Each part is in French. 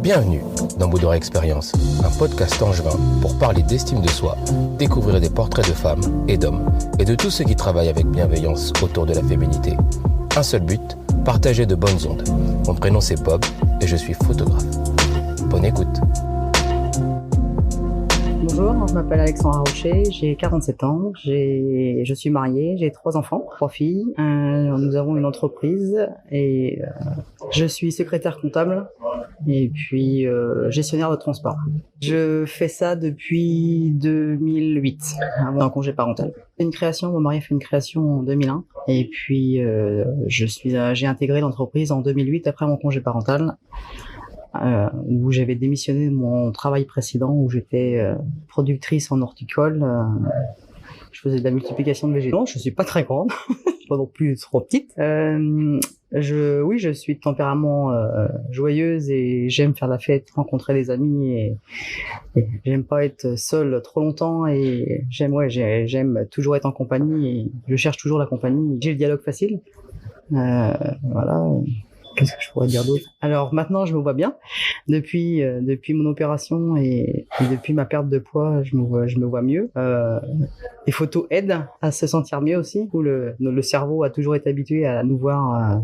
Bienvenue dans Boudora Expérience, un podcast angevin pour parler d'estime de soi, découvrir des portraits de femmes et d'hommes et de tous ceux qui travaillent avec bienveillance autour de la féminité. Un seul but, partager de bonnes ondes. Mon prénom c'est Bob et je suis photographe. Bonne écoute. Bonjour, je m'appelle Alexandra Rocher, j'ai 47 ans, je suis mariée, j'ai 3 enfants, 3 filles. Nous avons une entreprise et je suis secrétaire comptable et puis gestionnaire de transport. Je fais ça depuis 2008, avant un congé parental. Une création, mon mari a fait une création en 2001 et puis j'ai intégré l'entreprise en 2008 après mon congé parental. Où j'avais démissionné de mon travail précédent où j'étais productrice en horticole. Je faisais de la multiplication de végétaux. Je suis pas très grande, pas non plus trop petite. Je suis de tempérament joyeuse et j'aime faire la fête, rencontrer des amis et j'aime pas être seule trop longtemps et j'aime toujours être en compagnie et je cherche toujours la compagnie. J'ai le dialogue facile. Voilà. Qu'est-ce que je pourrais dire d'autre? Alors maintenant, je me vois bien. Depuis mon opération et depuis ma perte de poids, je me vois mieux. Les photos aident à se sentir mieux aussi. Où le cerveau a toujours été habitué à nous voir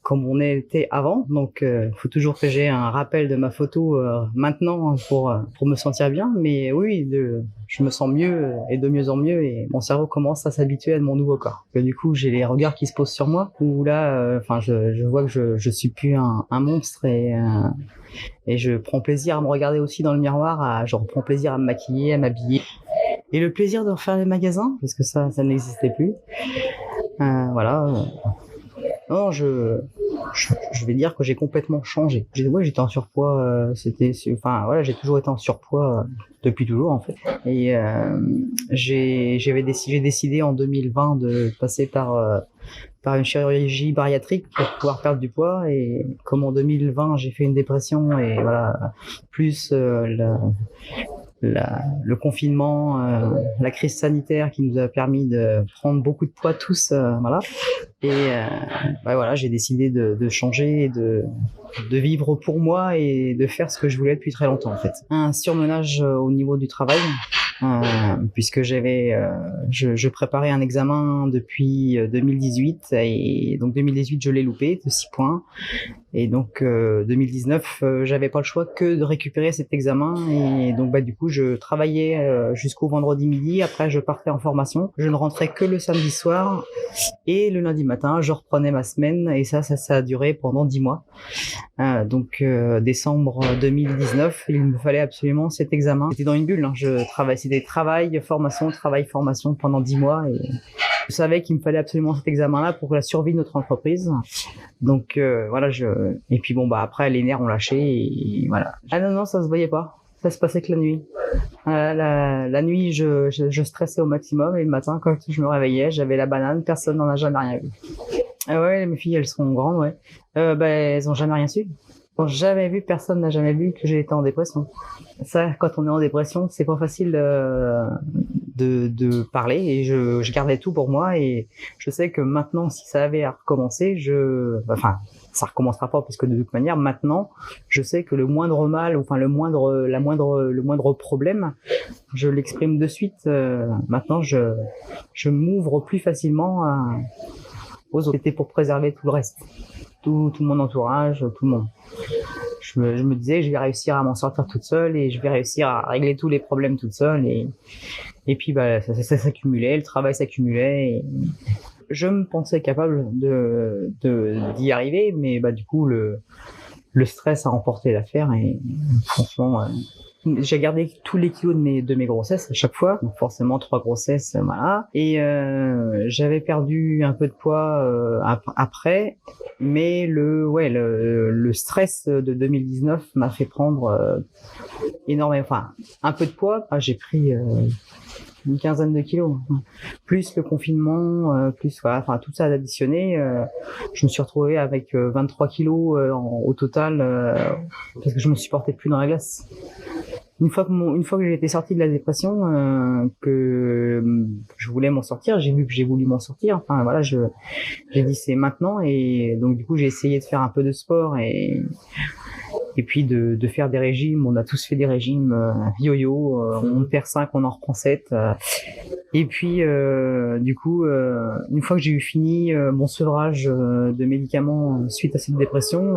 comme on était avant. Donc, faut toujours que j'ai un rappel de ma photo maintenant pour me sentir bien. Mais oui, je me sens mieux et de mieux en mieux et mon cerveau commence à s'habituer à mon nouveau corps. Et du coup, j'ai les regards qui se posent sur moi où là, je vois que je suis plus un monstre et je prends plaisir à me regarder aussi dans le miroir. Je reprends plaisir à me maquiller, à m'habiller et le plaisir de refaire les magasins parce que ça n'existait plus. Voilà. Non, je vais dire que j'ai complètement changé. J'étais en surpoids. J'ai toujours été en surpoids depuis toujours en fait. Et j'ai décidé en 2020 de passer par une chirurgie bariatrique pour pouvoir perdre du poids. Et comme en 2020 j'ai fait une dépression et voilà, plus le confinement, la crise sanitaire qui nous a permis de prendre beaucoup de poids tous, voilà. Et j'ai décidé de changer et de vivre pour moi et de faire ce que je voulais depuis très longtemps en fait. Un surmenage au niveau du travail. Puisque je préparais un examen depuis 2018 et donc 2018 je l'ai loupé de 6 points et donc 2019 j'avais pas le choix que de récupérer cet examen et donc du coup je travaillais jusqu'au vendredi midi, après je partais en formation, je ne rentrais que le samedi soir et le lundi matin je reprenais ma semaine et ça a duré pendant 10 mois. Décembre 2019, il me fallait absolument cet examen. J'étais dans une bulle, c'était travail, formation pendant 10 mois et je savais qu'il me fallait absolument cet examen-là pour la survie de notre entreprise. Donc et puis après les nerfs ont lâché et voilà. Ah non, ça se voyait pas. Ça se passait que la nuit. La nuit, je stressais au maximum et le matin, quand je me réveillais, j'avais la banane, personne n'en a jamais rien vu. Ouais, mes filles, elles sont grandes, ouais. Elles ont jamais rien su. Personne n'a jamais vu que j'ai été en dépression. Ça, quand on est en dépression, c'est pas facile de parler et je gardais tout pour moi et je sais que maintenant, si ça avait à recommencer, ça recommencera pas parce que de toute manière, maintenant, je sais que le moindre mal, le moindre problème, je l'exprime de suite. Maintenant, je m'ouvre plus facilement aux autres. C'était pour préserver tout le reste, tout mon entourage, tout le monde. Je me disais, je vais réussir à m'en sortir toute seule et je vais réussir à régler tous les problèmes toute seule et puis ça s'accumulait, le travail s'accumulait et je me pensais capable d'y arriver, mais du coup le stress a remporté l'affaire et franchement j'ai gardé tous les kilos de mes grossesses à chaque fois, donc forcément 3 grossesses, voilà. Et j'avais perdu un peu de poids après, mais le stress de 2019 m'a fait prendre énormément, un peu de poids. J'ai pris une quinzaine de kilos, plus le confinement, plus tout ça additionné, je me suis retrouvé avec 23 kilos au total parce que je me supportais plus dans la glace. Une fois que j'ai été sorti de la dépression, que je voulais m'en sortir, j'ai vu que j'ai voulu m'en sortir. J'ai dit c'est maintenant et donc du coup j'ai essayé de faire un peu de sport et Et puis de faire des régimes. On a tous fait des régimes yo-yo. On perd 5, on en reprend 7. Et puis, du coup, une fois que j'ai eu fini mon sevrage de médicaments suite à cette dépression,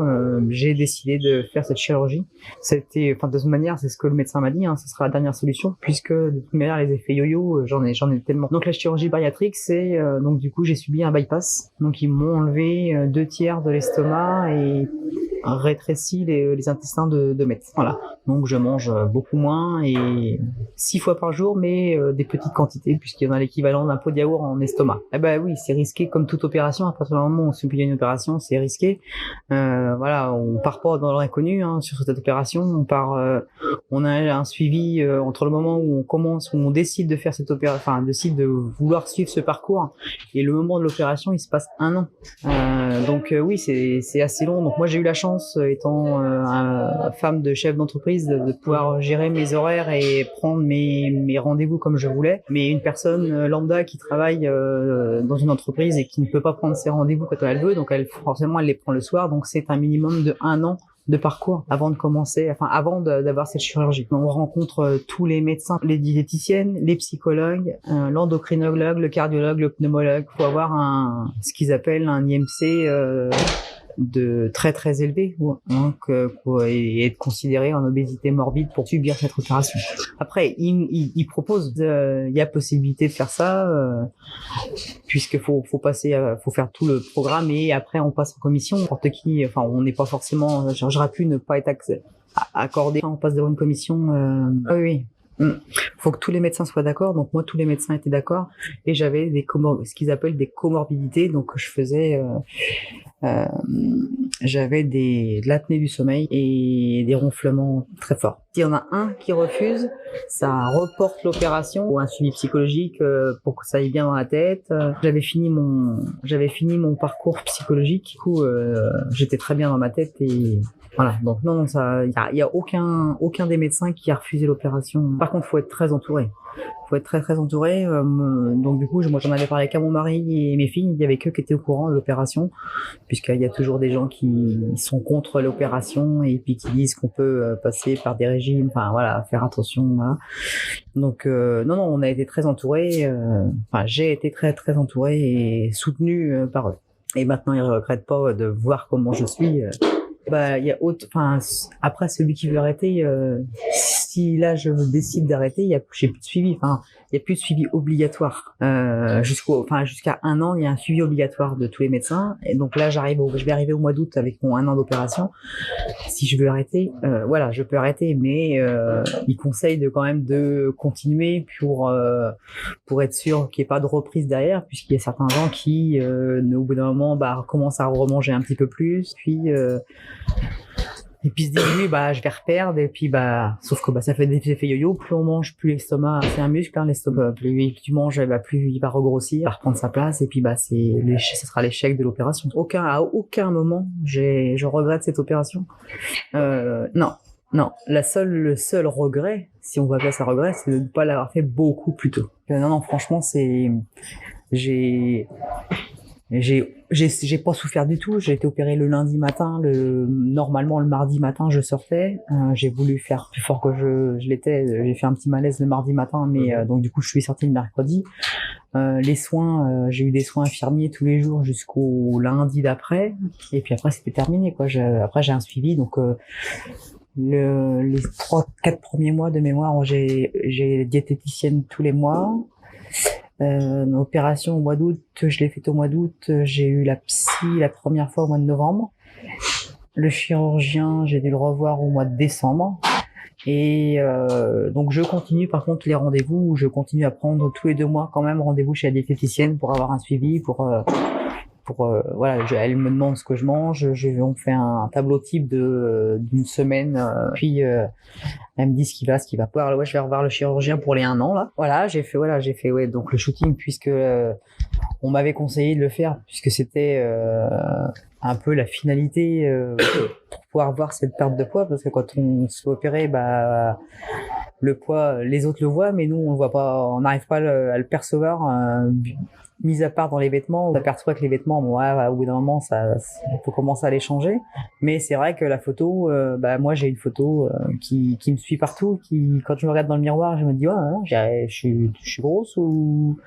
j'ai décidé de faire cette chirurgie. De toute manière, c'est ce que le médecin m'a dit, ce sera la dernière solution, puisque de toute manière, les effets yo-yo, j'en ai tellement. Donc la chirurgie bariatrique, c'est donc du coup, j'ai subi un bypass. Donc ils m'ont enlevé 2 tiers de l'estomac et rétréci les intestins de maître. Voilà. Donc je mange beaucoup moins et 6 fois par jour, mais des petites quantités, puisqu'il y en a l'équivalent d'un pot de yaourt en estomac. Eh ben oui, c'est risqué comme toute opération. À partir du moment où on subit une opération, c'est risqué. Voilà, on part pas dans l'inconnu sur cette opération. On a un suivi entre le moment où on décide de faire cette opération, décide de vouloir suivre ce parcours, et le moment de l'opération, il se passe 1 an. Donc oui, c'est assez long. Donc moi, j'ai eu la chance, étant femme de chef d'entreprise, de pouvoir gérer mes horaires et prendre mes rendez-vous comme je voulais. Mais une personne lambda qui travaille dans une entreprise et qui ne peut pas prendre ses rendez-vous quand elle veut, donc forcément elle les prend le soir. Donc c'est un minimum de 1 an de parcours avant d'avoir cette chirurgie. On rencontre tous les médecins, les diététiciennes, les psychologues, l'endocrinologue, le cardiologue, le pneumologue. Il faut avoir ce qu'ils appellent un IMC de très très élevé, et être considéré en obésité morbide pour subir cette opération. Après, il propose, il y a possibilité de faire ça, puisque faut faire tout le programme et après on passe en commission. N'importe qui, on n'est pas forcément, j'aurais pu ne pas être accordé. On passe devant une commission. Oui. Faut que tous les médecins soient d'accord. Donc moi, tous les médecins étaient d'accord, et j'avais ce qu'ils appellent des comorbidités. Donc je faisais j'avais de l'apnée du sommeil et des ronflements très forts. S'il y en a un qui refuse, ça reporte l'opération ou un suivi psychologique pour que ça aille bien dans la tête. J'avais fini mon parcours psychologique. Du coup, j'étais très bien dans ma tête et voilà. Donc non, il y a aucun des médecins qui a refusé l'opération. Par contre, faut être très entouré. Faut être très très entouré. Donc du coup, moi j'en avais parlé qu'à mon mari et mes filles. Il y avait qu'eux qui étaient au courant de l'opération, puisqu'il y a toujours des gens qui sont contre l'opération et puis qui disent qu'on peut passer par des régimes. Enfin voilà, faire attention. Voilà. Donc non, on a été très entourés. J'ai été très très entouré et soutenu par eux. Et maintenant, ils regrettent pas de voir comment je suis. Il y a après celui qui veut arrêter, si là je décide d'arrêter, j'ai plus de suivi. Il y a plus de suivi obligatoire. Jusqu'à 1 an, il y a un suivi obligatoire de tous les médecins. Et donc là, je vais arriver au mois d'août avec mon 1 an d'opération. Si je veux arrêter, je peux arrêter, mais ils conseillent quand même de continuer pour être sûr qu'il n'y ait pas de reprise derrière, puisqu'il y a certains gens qui, au bout d'un moment, commencent à remanger un petit peu plus, et puis se disent oui, je vais reperdre, et puis sauf que ça fait des effets yo-yo. Plus on mange, plus l'estomac, c'est un muscle, l'estomac, plus tu manges, plus il va regrossir, il va reprendre sa place, et puis ce sera l'échec de l'opération. À aucun moment je regrette cette opération. Non, le seul regret, si on va appeler ça regret, c'est de ne pas l'avoir fait beaucoup plus tôt. Non, franchement, j'ai pas souffert du tout. J'ai été opéré le lundi matin. Normalement, le mardi matin, je sortais. J'ai voulu faire plus fort que je l'étais. J'ai fait un petit malaise le mardi matin, mais donc du coup, je suis sorti le mercredi. Les soins, j'ai eu des soins infirmiers tous les jours jusqu'au lundi d'après. Et puis après, c'était terminé, quoi. Après, j'ai un suivi. Donc, les 3-4 premiers mois de mémoire, j'ai diététicienne tous les mois. Opération au mois d'août, je l'ai faite au mois d'août. J'ai eu la psy la première fois au mois de novembre. Le chirurgien, j'ai dû le revoir au mois de décembre. Et donc je continue par contre les rendez-vous. Je continue à prendre tous les 2 mois quand même rendez-vous chez la diététicienne pour avoir un suivi, elle me demande ce que je mange. On fait un tableau type d'une semaine. Puis Elle me dit ce qui va, ce qui va pas. Ouais, je vais revoir le chirurgien pour les 1 an là. Voilà, j'ai fait ouais donc le shooting puisque on m'avait conseillé de le faire puisque c'était un peu la finalité pour pouvoir voir cette perte de poids parce que quand on se fait opérer, bah le poids, les autres le voient, mais nous on le voit pas, on n'arrive pas à le percevoir. Mis à part dans les vêtements, on aperçoit que les vêtements, bon, ouais, au bout d'un moment, on peut commencer à les changer. Mais c'est vrai que la photo, bah moi j'ai une photo qui me suit partout, qui quand je me regarde dans le miroir, je me dis ouais, hein, je suis grosse ou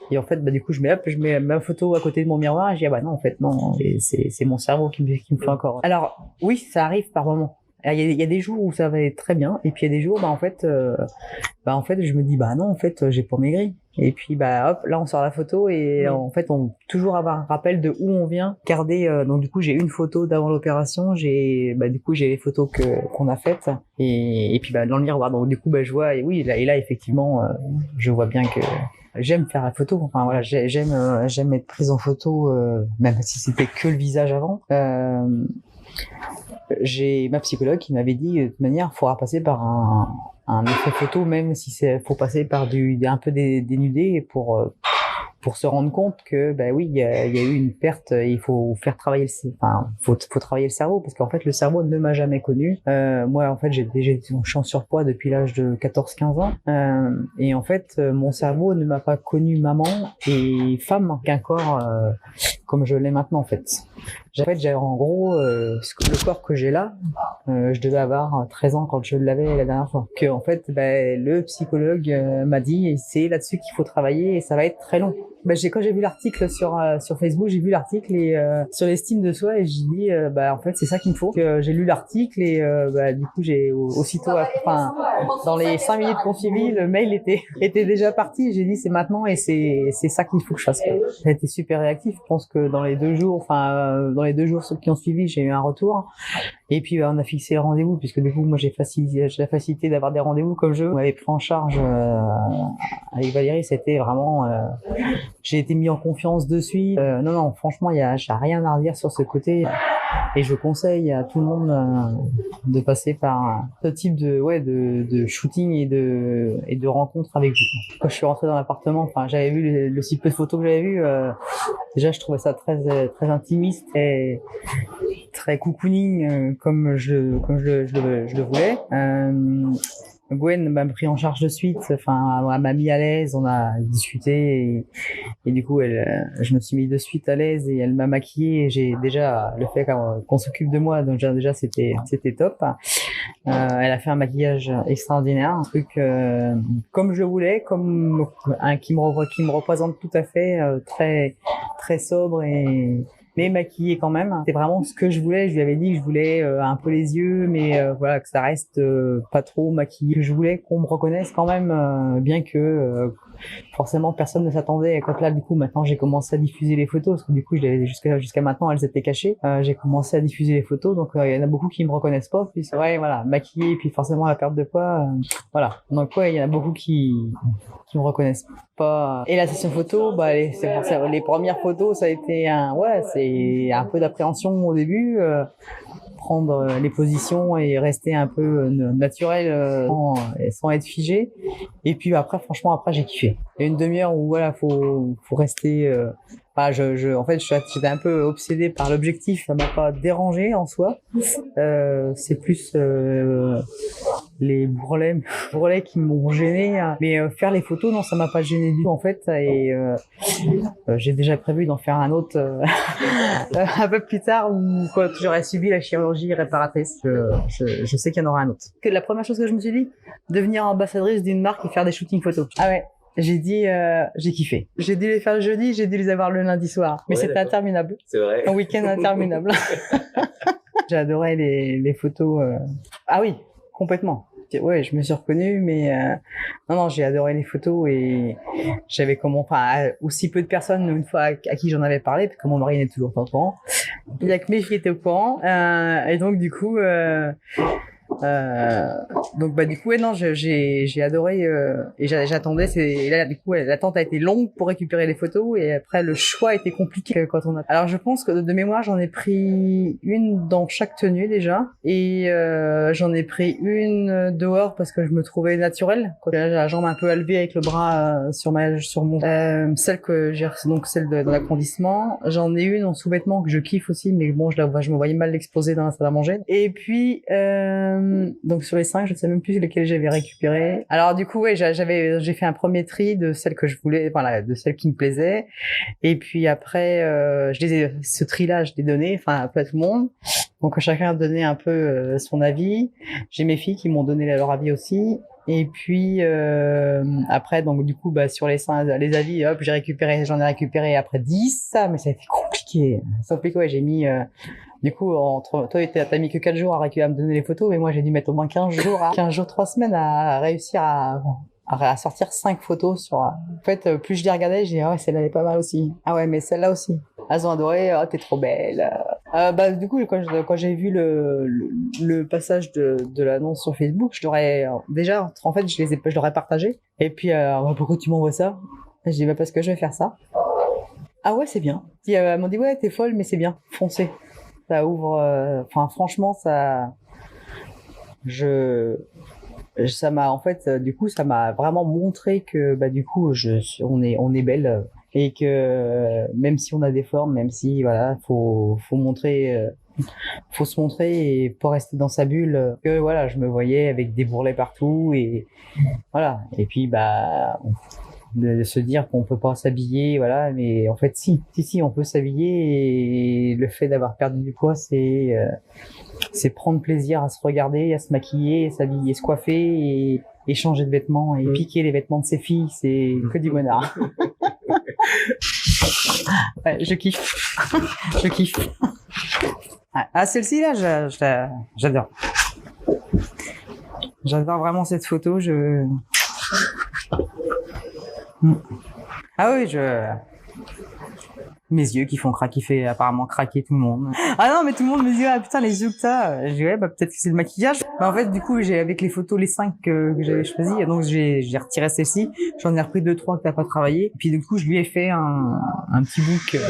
et en fait bah du coup je mets ma photo à côté de mon miroir et je dis ah bah non en fait non, et c'est mon cerveau qui me fait encore. Alors oui, ça arrive par moments. Il y a des jours où ça va être très bien et puis il y a des jours en fait je me dis bah non en fait j'ai pas maigri et puis bah hop là on sort la photo et en fait on toujours avoir un rappel de où on vient, garder donc du coup j'ai une photo d'avant l'opération, j'ai les photos qu'on a faites et puis bah dans le miroir donc du coup bah je vois et là effectivement je vois bien que j'aime faire la photo, enfin voilà, j'aime être prise en photo même si c'était que le visage avant. J'ai ma psychologue qui m'avait dit de toute manière il faudra passer par un effet photo, même si faut passer par un peu dénudé pour se rendre compte que bah oui il y a eu une perte, il faut faire travailler faut travailler le cerveau parce qu'en fait le cerveau ne m'a jamais connu. Moi en fait je suis en surpoids depuis l'âge de 14-15 ans et en fait mon cerveau ne m'a pas connu maman et femme qu'un corps comme je l'ai maintenant en fait. J'avais en gros le corps que j'ai là, je devais avoir 13 ans quand je l'avais la dernière fois. Que en fait, le psychologue m'a dit c'est là-dessus qu'il faut travailler et ça va être très long. Quand j'ai vu l'article sur Facebook, j'ai vu l'article et sur l'estime de soi et j'ai dit en fait c'est ça qu'il me faut. Que j'ai lu l'article et du coup j'ai aussitôt dans les 5 minutes qu'on suivi, le mail était déjà parti. J'ai dit c'est maintenant et c'est ça qu'il faut que je fasse. J'ai été super réactif. Je pense que dans les 2 jours ceux qui ont suivi, j'ai eu un retour. Et puis on a fixé le rendez-vous puisque du coup moi j'ai la facilité d'avoir des rendez-vous comme on m'avait pris en charge avec Valérie, c'était vraiment j'ai été mis en confiance de suite. Non franchement j'ai rien à redire sur ce côté et je conseille à tout le monde de passer par ce type de shooting et de rencontre avec vous. Quand je suis rentré dans l'appartement, j'avais vu le si peu de photos que j'avais vu, déjà je trouvais ça très très intimiste et très cocooning comme je le voulais. Gwen m'a pris en charge de suite, elle m'a mis à l'aise, on a discuté et du coup je me suis mis de suite à l'aise et elle m'a maquillée et j'ai déjà le fait qu'on s'occupe de moi, donc déjà c'était top. Elle a fait un maquillage extraordinaire, un truc comme je voulais, comme qui me représente tout à fait, très très sobre mais maquillée quand même. C'était vraiment ce que je voulais. Je lui avais dit que je voulais un peu les yeux, mais voilà, que ça reste pas trop maquillé. Je voulais qu'on me reconnaisse quand même, bien que forcément personne ne s'attendait. Quand là, du coup, maintenant j'ai commencé à diffuser les photos, parce que du coup, jusqu'à maintenant, elles étaient cachées. J'ai commencé à diffuser les photos, donc il y en a beaucoup qui me reconnaissent pas. Puis c'est vrai, voilà, maquillée, et puis forcément la perte de poids, voilà. Donc il y en a beaucoup qui me reconnaissent pas. Et la session photo, les premières photos, ça a été c'est un peu d'appréhension au début. Prendre les positions et rester un peu naturel sans être figé. Et puis après j'ai kiffé. Il y a une demi-heure où faut rester en fait j'étais un peu obsédé par l'objectif, ça m'a pas dérangé en soi. C'est plus les bourrelets qui m'ont gêné, mais faire les photos non, ça m'a pas gêné du tout en fait. Et j'ai déjà prévu d'en faire un autre un peu plus tard où quand j'aurais subi la chirurgie réparatrice. Je sais qu'il y en aura un autre. Que la première chose que je me suis dit, devenir ambassadrice d'une marque et faire des shootings photos. Ah ouais. J'ai dit, j'ai kiffé. J'ai dû les faire le jeudi, j'ai dû les avoir le lundi soir. Mais c'était interminable. C'est vrai. Un week-end interminable. J'ai adoré les photos. Ah oui, complètement. Ouais, je me suis reconnue, mais non, j'ai adoré les photos et j'avais aussi peu de personnes une fois à qui j'en avais parlé, parce que mon mari n'est toujours pas au courant. Il y a que mes filles étaient au courant, et donc du coup, Donc du coup non, j'ai adoré et j'attendais. Et là du coup l'attente a été longue pour récupérer les photos et après le choix était compliqué quand on a. Alors je pense que de mémoire j'en ai pris une dans chaque tenue déjà et j'en ai pris une dehors parce que je me trouvais naturelle. Quand j'ai la jambe un peu élevée avec le bras sur mon celle que j'ai donc celle de l'agrandissement. J'en ai une en sous-vêtements que je kiffe aussi, mais bon je me voyais mal l'exposer dans la salle à manger. Et puis donc sur les 5, je ne sais même plus lesquelles j'avais récupéré. Alors du coup ouais, j'ai fait un premier tri de celles que je voulais, voilà, de celles qui me plaisaient. Et puis après ce tri-là, je l'ai donné un peu à tout le monde. Donc chacun a donné un peu son avis. J'ai mes filles qui m'ont donné leur avis aussi. Et puis après donc du coup sur les avis, hop, j'en ai récupéré après 10, mais ça a été compliqué. Sauf que ouais, j'ai mis du coup toi t'as mis que 4 jours à me donner les photos, mais moi j'ai dû mettre au moins 15 jours 3 semaines à réussir à sortir 5 photos sur. En fait, plus je les regardais, j'ai dit, ouais, celle-là elle est pas mal aussi. Ah ouais, mais celle-là aussi. Elles ont adoré. Oh, t'es trop belle. Du coup, quand j'ai vu le passage de l'annonce sur Facebook, je l'aurais déjà. En fait, je l'aurais partagé. Et puis, pourquoi tu m'envoies ça? Je dis, parce que je vais faire ça. Ah ouais, c'est bien. Puis, elles m'ont dit, ouais, t'es folle, mais c'est bien. Foncez. Ça ouvre. Franchement, ça. Ça m'a en fait du coup ça m'a vraiment montré que du coup on est belle et que même si on a des formes, même si voilà, faut montrer faut se montrer et pas rester dans sa bulle, que voilà, je me voyais avec des bourrelets partout et voilà, et puis de se dire qu'on peut pas s'habiller, voilà, mais en fait si on peut s'habiller, et le fait d'avoir perdu du poids, c'est prendre plaisir à se regarder, à se maquiller, s'habiller, se coiffer et changer de vêtements et piquer les vêtements de ses filles, c'est que du bonheur. Ouais, je kiffe. Je kiffe. Ah, celle-ci là, j'adore. J'adore vraiment cette photo, Ah oui, mes yeux qui fait apparemment craquer tout le monde. Ah non, mais tout le monde me dit, ah putain, les yeux que t'as. Je dis, ouais, peut-être que c'est le maquillage. En fait, du coup, avec les photos, les 5 que j'avais choisies, donc j'ai retiré celle-ci. J'en ai repris 2-3 que t'as pas travaillé. Et puis, du coup, je lui ai fait un petit book.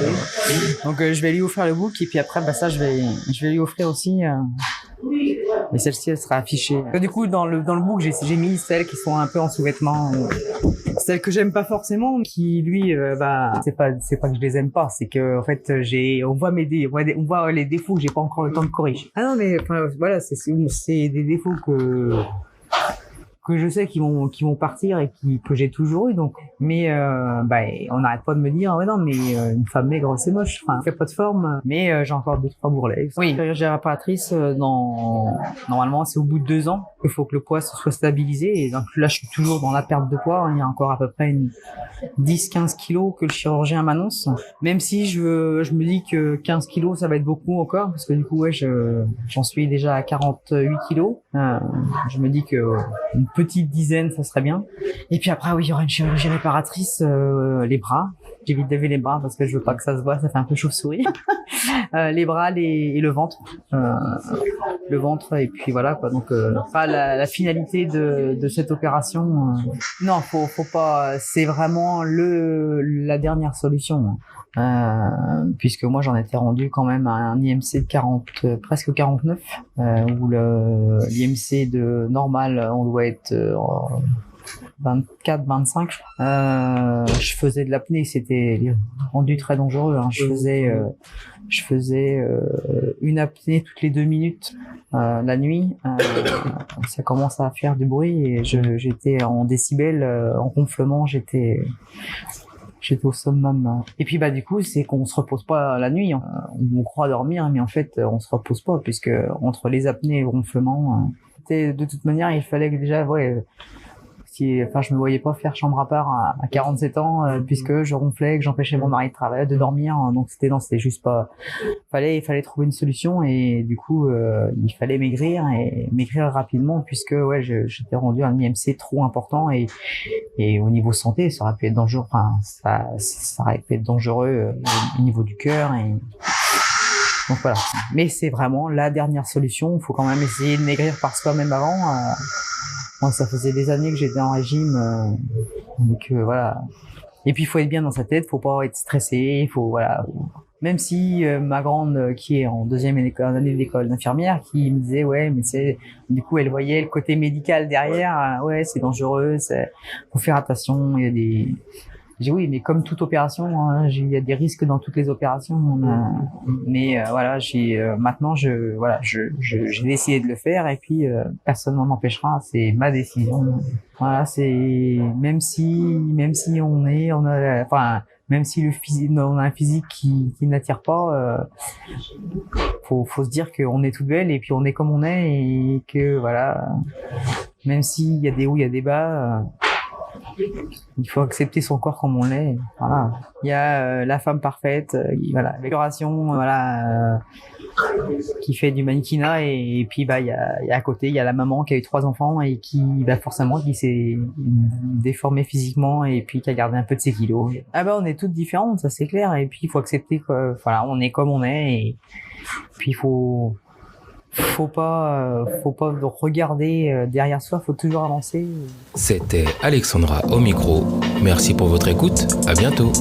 Donc, je vais lui offrir le book. Et puis après, ça, je vais lui offrir aussi, mais celle-ci, elle sera affichée. Du coup, dans le book, j'ai mis celles qui sont un peu en sous-vêtements. Celles que j'aime pas forcément, qui lui, c'est pas que je les aime pas, c'est que en fait on voit les défauts que j'ai pas encore le temps de corriger. Ah non, mais voilà, c'est des défauts que je sais qu'ils vont partir et que j'ai toujours eu, donc. Mais on n'arrête pas de me dire, ouais non, mais une femme maigre c'est moche, fait pas de forme. Mais j'ai encore 2-3 bourrelets. Oui, chirurgie réparatrice, normalement c'est au bout de 2 ans qu'il faut que le poids se soit stabilisé, et donc là je suis toujours dans la perte de poids. Il y a encore à peu près 10-15 kilos que le chirurgien m'annonce, même si je me dis que 15 kilos ça va être beaucoup encore, parce que du coup ouais, j'en suis déjà à 48 kilos. Je me dis que une petite dizaine ça serait bien. Et puis après oui, il y aura une chirurgie réparatrice, les bras. J'évite de lever les bras parce que je veux pas que ça se voit, ça fait un peu chauve-souris. Les bras et le ventre. Le ventre, et puis voilà quoi. Donc pas la finalité de cette opération. Non, faut pas, c'est vraiment la dernière solution. Puisque moi j'en étais rendu quand même à un IMC de 40, presque 49, où l'IMC de normal on doit être 24-25. Je faisais de l'apnée, c'était rendu très dangereux. Je faisais une apnée toutes les 2 minutes la nuit. Ça commence à faire du bruit et j'étais en décibels, en gonflement, j'étais au summum. Et puis du coup, c'est qu'on se repose pas la nuit. On croit dormir, mais en fait, on se repose pas, puisque entre les apnées et le gonflement, de toute manière, il fallait que déjà, je me voyais pas faire chambre à part à 47 ans, puisque je ronflais, que j'empêchais mon mari de travailler, de dormir. Donc c'était juste pas. Il fallait trouver une solution, et du coup, il fallait maigrir rapidement, puisque j'étais rendu à un IMC trop important, et au niveau santé, ça aurait pu être dangereux. Ça aurait pu être dangereux au niveau du cœur, et Donc voilà. Mais c'est vraiment la dernière solution. Il faut quand même essayer de maigrir par soi-même avant. Moi, ça faisait des années que j'étais en régime, donc voilà. Et puis il faut être bien dans sa tête, faut pas être stressé, il faut voilà. Même si ma grande qui est en deuxième année d'école d'infirmière, qui me disait ouais mais c'est du coup elle voyait le côté médical derrière, ouais c'est dangereux, faut faire attention, il y a des. J'ai oui, mais comme toute opération, hein, il y a des risques dans toutes les opérations. Mais voilà, maintenant, j'ai décidé de le faire et puis personne m'en empêchera. C'est ma décision. Voilà, c'est même si même si on a un physique qui n'attire pas, faut se dire qu'on est toute belle et puis on est comme on est et que voilà, même s'il y a des hauts, il y a des bas. Il faut accepter son corps comme on l'est. Voilà. Il y a la femme parfaite, voilà, l'opération, voilà, qui fait du mannequinat et puis il y a à côté il y a la maman qui a eu 3 enfants et qui forcément qui s'est déformée physiquement et puis qui a gardé un peu de ses kilos. On est toutes différentes, ça c'est clair. Et puis il faut accepter que voilà, on est comme on est et puis il faut pas regarder derrière soi, faut toujours avancer. C'était Alexandra au micro. Merci pour votre écoute. À bientôt.